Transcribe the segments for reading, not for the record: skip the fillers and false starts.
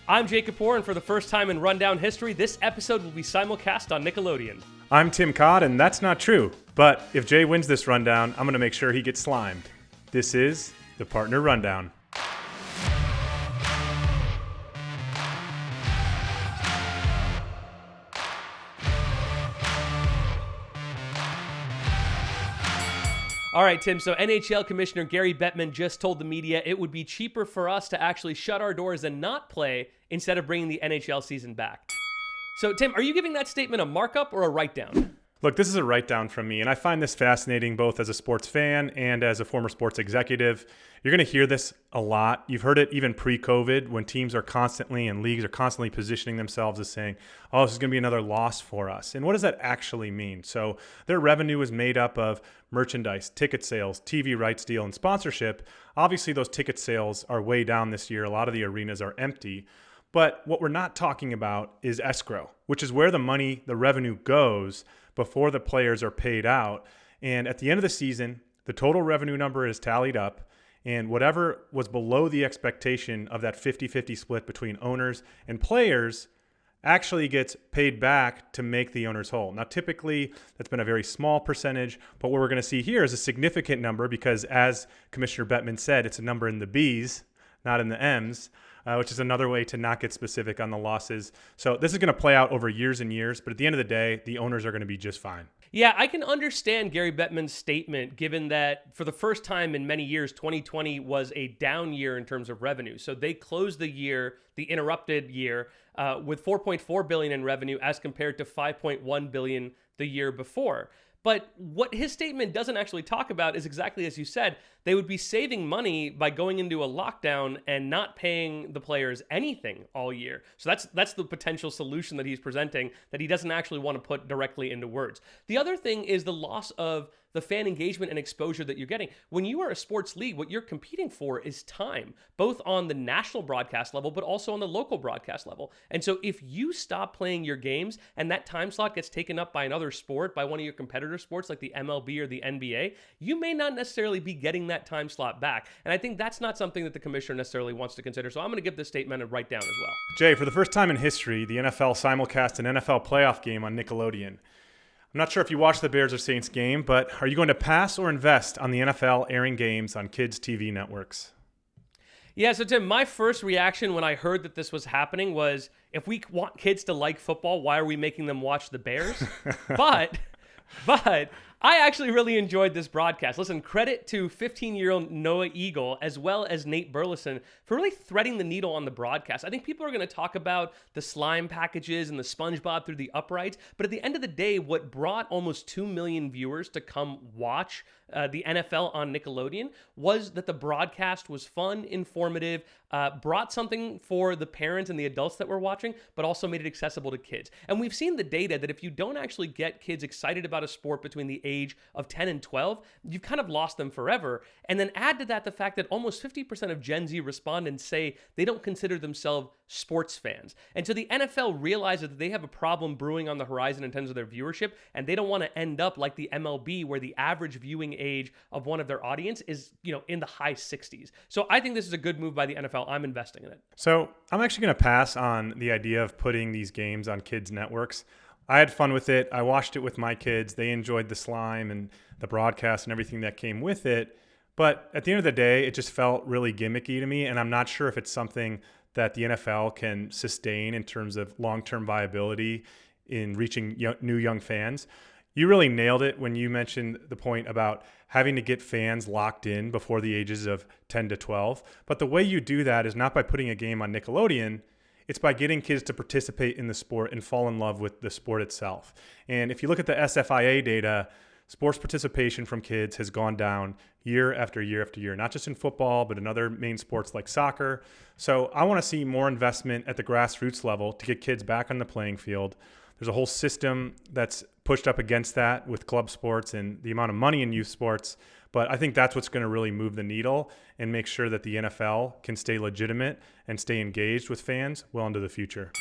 I'm Jay Kapoor, and for the first time in Rundown history, this episode will be simulcast on Nickelodeon. I'm Tim Katt, and that's not true. But if Jay wins this rundown, I'm going to make sure he gets slimed. This is the Partner Rundown. All right, Tim, so NHL Commissioner Gary Bettman just told the media it would be cheaper for us to actually shut our doors and not play instead of bringing the NHL season back. So, Tim, are you giving that statement a markup or a write-down? Look, this is a write-down from me, and I find this fascinating both as a sports fan and as a former sports executive. You're going to hear this a lot. You've heard it even pre-COVID when teams are constantly and leagues are constantly positioning themselves as saying, oh, this is going to be another loss for us. And what does that actually mean? So their revenue is made up of merchandise, ticket sales, TV rights deal, and sponsorship. Obviously, those ticket sales are way down this year. A lot of the arenas are empty. But what we're not talking about is escrow, which is where the money, the revenue goes before the players are paid out. And at the end of the season, the total revenue number is tallied up, and whatever was below the expectation of that 50-50 split between owners and players actually gets paid back to make the owners whole. Now, typically, that's been a very small percentage, but what we're going to see here is a significant number because, as Commissioner Bettman said, it's a number in the B's, not in the M's. Which is another way to not get specific on the losses. So this is going to play out over years and years, but at the end of the day, the owners are going to be just fine. Yeah, I can understand Gary Bettman's statement, given that for the first time in many years, 2020 was a down year in terms of revenue. So they closed the year, the interrupted year, with $4.4 billion in revenue as compared to $5.1 billion the year before. But what his statement doesn't actually talk about is exactly as you said, they would be saving money by going into a lockdown and not paying the players anything all year. So that's the potential solution that he's presenting that he doesn't actually want to put directly into words. The other thing is the loss of the fan engagement and exposure that you're getting. When you are a sports league, what you're competing for is time, both on the national broadcast level, but also on the local broadcast level. And so if you stop playing your games and that time slot gets taken up by another sport, by one of your competitor sports like the MLB or the NBA, you may not necessarily be getting that time slot back. And I think that's not something that the commissioner necessarily wants to consider. So I'm going to give this statement a write down as well. Jay, for the first time in history, the NFL simulcast an NFL playoff game on Nickelodeon. I'm not sure if you watched the Bears or Saints game, but are you going to pass or invest on the NFL airing games on kids' TV networks? Yeah, so Tim, my first reaction when I heard that this was happening was, if we want kids to like football, why are we making them watch the Bears? But I actually really enjoyed this broadcast. Listen, credit to 15-year-old Noah Eagle as well as Nate Burleson for really threading the needle on the broadcast. I think people are going to talk about the slime packages and the SpongeBob through the uprights, but at the end of the day, what brought almost 2 million viewers to come watch the NFL on Nickelodeon was that the broadcast was fun, informative, brought something for the parents and the adults that were watching, but also made it accessible to kids. And we've seen the data that if you don't actually get kids excited about a sport between the age of 10 and 12, you've kind of lost them forever. And then add to that the fact that almost 50% of Gen Z respondents say they don't consider themselves sports fans. And so the NFL realizes that they have a problem brewing on the horizon in terms of their viewership, and they don't want to end up like the MLB, where the average viewing age of one of their audience is, in the high 60s. So I think this is a good move by the NFL. I'm investing in it. So I'm actually going to pass on the idea of putting these games on kids' networks. I had fun with it. I watched it with my kids. They enjoyed the slime and the broadcast and everything that came with it. But at the end of the day, it just felt really gimmicky to me, and I'm not sure if it's something that the NFL can sustain in terms of long-term viability in reaching new young fans. You really nailed it when you mentioned the point about having to get fans locked in before the ages of 10 to 12. But the way you do that is not by putting a game on Nickelodeon. It's by getting kids to participate in the sport and fall in love with the sport itself. And if you look at the SFIA data, sports participation from kids has gone down year after year after year, not just in football, but in other main sports like soccer. So I want to see more investment at the grassroots level to get kids back on the playing field. There's a whole system that's pushed up against that with club sports and the amount of money in youth sports. But I think that's what's going to really move the needle and make sure that the NFL can stay legitimate and stay engaged with fans well into the future.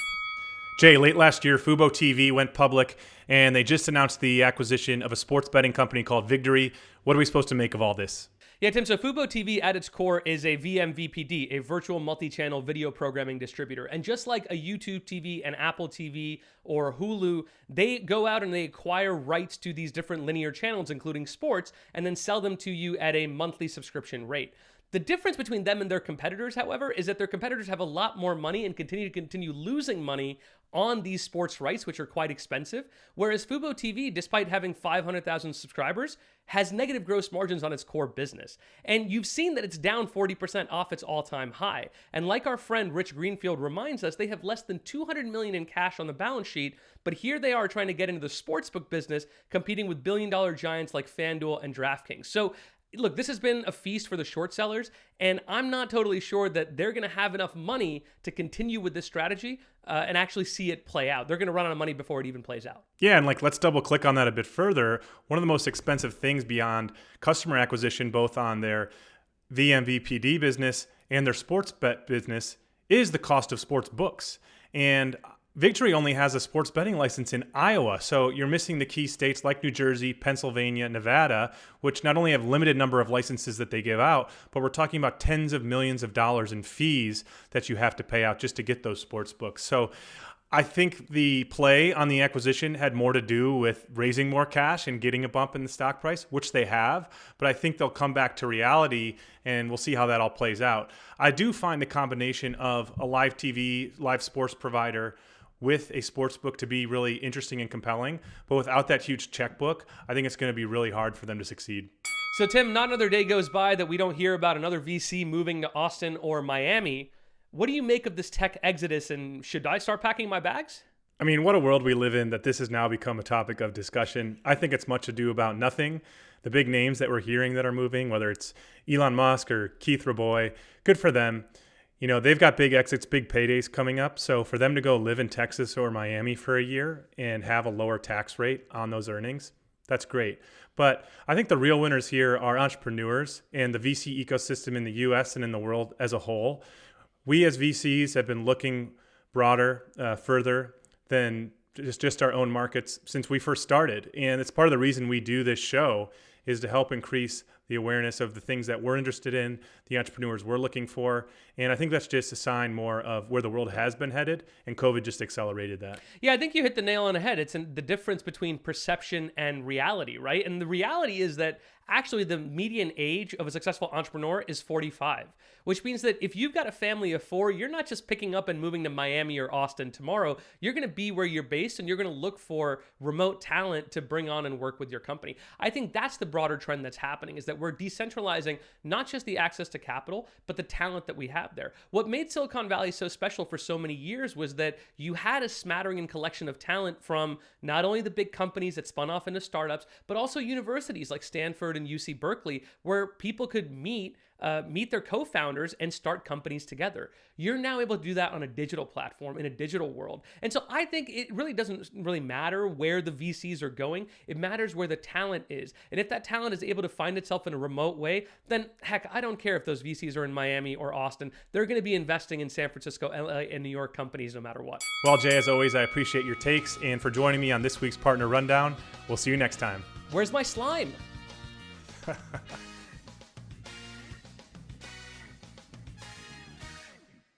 Jay, late last year, FUBO TV went public, and they just announced the acquisition of a sports betting company called Victory. What are we supposed to make of all this? Yeah, Tim, so FUBO TV at its core is a vMVPD, a virtual multi-channel video programming distributor. And just like a YouTube TV, an Apple TV, or Hulu, they go out and they acquire rights to these different linear channels, including sports, and then sell them to you at a monthly subscription rate. The difference between them and their competitors, however, is that their competitors have a lot more money and continue losing money on these sports rights, which are quite expensive, whereas FUBO TV, despite having 500,000 subscribers, has negative gross margins on its core business. And you've seen that it's down 40% off its all-time high. And like our friend Rich Greenfield reminds us, they have less than $200 million in cash on the balance sheet, but here they are trying to get into the sportsbook business, competing with billion-dollar giants like FanDuel and DraftKings. So look, this has been a feast for the short sellers, and I'm not totally sure that they're going to have enough money to continue with this strategy and actually see it play out. They're going to run out of money before it even plays out. Yeah, and let's double click on that a bit further. One of the most expensive things beyond customer acquisition, both on their vMVPD business and their sports bet business, is the cost of sports books. And Victory only has a sports betting license in Iowa, so you're missing the key states like New Jersey, Pennsylvania, Nevada, which not only have limited number of licenses that they give out, but we're talking about tens of millions of dollars in fees that you have to pay out just to get those sports books. So I think the play on the acquisition had more to do with raising more cash and getting a bump in the stock price, which they have, but I think they'll come back to reality and we'll see how that all plays out. I do find the combination of a live TV, live sports provider with a sports book to be really interesting and compelling, but without that huge checkbook, I think it's going to be really hard for them to succeed. So Tim, not another day goes by that we don't hear about another VC moving to Austin or Miami. What do you make of this tech exodus, and should I start packing my bags? I mean, what a world we live in that this has now become a topic of discussion. I think it's much ado about nothing. The big names that we're hearing that are moving, whether it's Elon Musk or Keith Rabois, good for them. You know, they've got big exits, big paydays coming up. So for them to go live in Texas or Miami for a year and have a lower tax rate on those earnings, that's great. But I think the real winners here are entrepreneurs and the VC ecosystem in the US and in the world as a whole. We as VCs have been looking broader, further than just our own markets since we first started. And it's part of the reason we do this show is to help increase the awareness of the things that we're interested in, the entrepreneurs we're looking for. And I think that's just a sign more of where the world has been headed, and COVID just accelerated that. Yeah, I think you hit the nail on the head. It's the difference between perception and reality, right? And the reality is that actually the median age of a successful entrepreneur is 45, which means that if you've got a family of 4, you're not just picking up and moving to Miami or Austin tomorrow. You're going to be where you're based, and you're going to look for remote talent to bring on and work with your company. I think that's the broader trend that's happening, is that we're decentralizing not just the access to capital, but the talent that we have there. What made Silicon Valley so special for so many years was that you had a smattering and collection of talent from not only the big companies that spun off into startups, but also universities like Stanford and UC Berkeley, where people could meet their co-founders and start companies together. You're now able to do that on a digital platform in a digital world. And so I think it really doesn't really matter where the VCs are going. It matters where the talent is. And if that talent is able to find itself in a remote way, then heck, I don't care if those VCs are in Miami or Austin. They're going to be investing in San Francisco, LA, and New York companies no matter what. Well, Jay, as always, I appreciate your takes and for joining me on this week's Partner Rundown. We'll see you next time. Where's my slime?